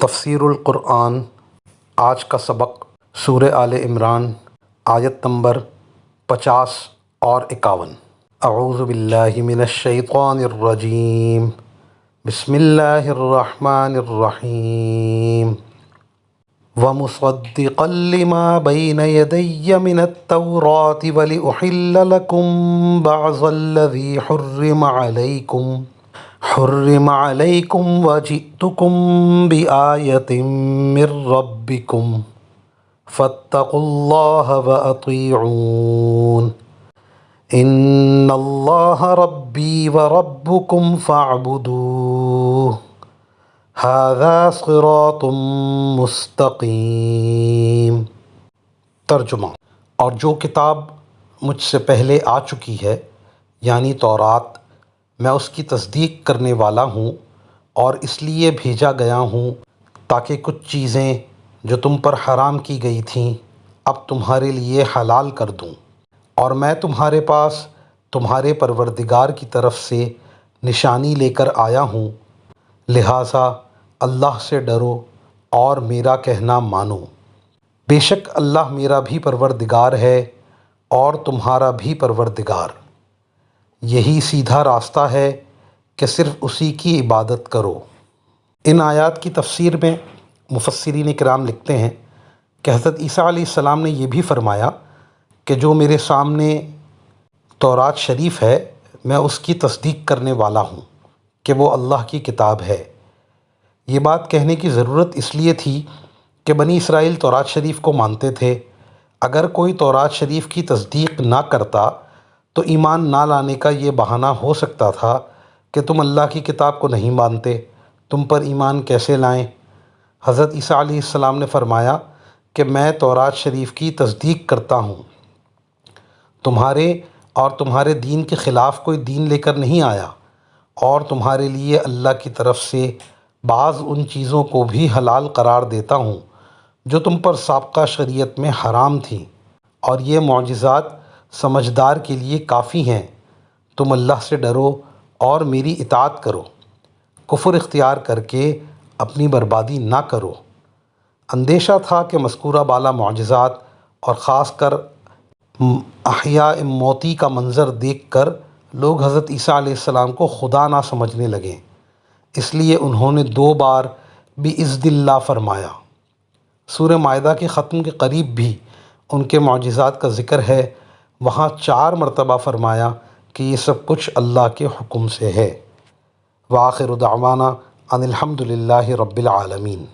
تفسیر القرآن۔ آج کا سبق سورہ آل عمران آیت نمبر 50 اور 51۔ اعوذ باللہ من الشیطان الرجیم، بسم اللہ الرحمن الرحیم۔ وَمُصَدِّقًا لِمَا بَيْنَ يَدَيَّ مِنَ التَّوْرَاةِ وَلِأُحِلَّ لَكُم بَعْضَ الَّذِي حُرِّمَ عَلَيْكُمْ وَجِئْتُكُم بِآيَةٍ مِّن رَّبِّكُمْ فَاتَّقُوا اللَّهَ وَأَطِيعُونِ إِنَّ اللَّهَ رَبِّي وَرَبُّكُمْ فَاعْبُدُوهُ هَذَا صِرَاطٌ مستقیم۔ ترجمہ۔ اور جو کتاب مجھ سے پہلے آ چکی ہے یعنی تورات، میں اس کی تصدیق کرنے والا ہوں اور اس لیے بھیجا گیا ہوں تاکہ کچھ چیزیں جو تم پر حرام کی گئی تھیں اب تمہارے لیے حلال کر دوں، اور میں تمہارے پاس تمہارے پروردگار کی طرف سے نشانی لے کر آیا ہوں، لہٰذا اللہ سے ڈرو اور میرا کہنا مانو۔ بے شک اللہ میرا بھی پروردگار ہے اور تمہارا بھی پروردگار، یہی سیدھا راستہ ہے کہ صرف اسی کی عبادت کرو۔ ان آیات کی تفسیر میں مفسرین کرام لکھتے ہیں کہ حضرت عیسیٰ علیہ السلام نے یہ بھی فرمایا کہ جو میرے سامنے تورات شریف ہے میں اس کی تصدیق کرنے والا ہوں کہ وہ اللہ کی کتاب ہے۔ یہ بات کہنے کی ضرورت اس لیے تھی کہ بنی اسرائیل تورات شریف کو مانتے تھے۔ اگر کوئی تورات شریف کی تصدیق نہ کرتا تو ایمان نہ لانے کا یہ بہانہ ہو سکتا تھا کہ تم اللہ کی کتاب کو نہیں مانتے، تم پر ایمان کیسے لائیں؟ حضرت عیسیٰ علیہ السلام نے فرمایا کہ میں تورات شریف کی تصدیق کرتا ہوں، تمہارے اور تمہارے دین کے خلاف کوئی دین لے کر نہیں آیا، اور تمہارے لیے اللہ کی طرف سے بعض ان چیزوں کو بھی حلال قرار دیتا ہوں جو تم پر سابقہ شریعت میں حرام تھیں، اور یہ معجزات سمجھدار کے لیے کافی ہیں۔ تم اللہ سے ڈرو اور میری اطاعت کرو، کفر اختیار کر کے اپنی بربادی نہ کرو۔ اندیشہ تھا کہ مذکورہ بالا معجزات اور خاص کر احیاء موتی کا منظر دیکھ کر لوگ حضرت عیسیٰ علیہ السلام کو خدا نہ سمجھنے لگیں، اس لیے انہوں نے 2 بار بِإِذْنِ اللَّہِ فرمایا۔ سورہ مائدہ کے ختم کے قریب بھی ان کے معجزات کا ذکر ہے، وہاں 4 مرتبہ فرمایا کہ یہ سب کچھ اللہ کے حکم سے ہے۔ وآخر دعوانا ان الحمد للہ رب العالمین۔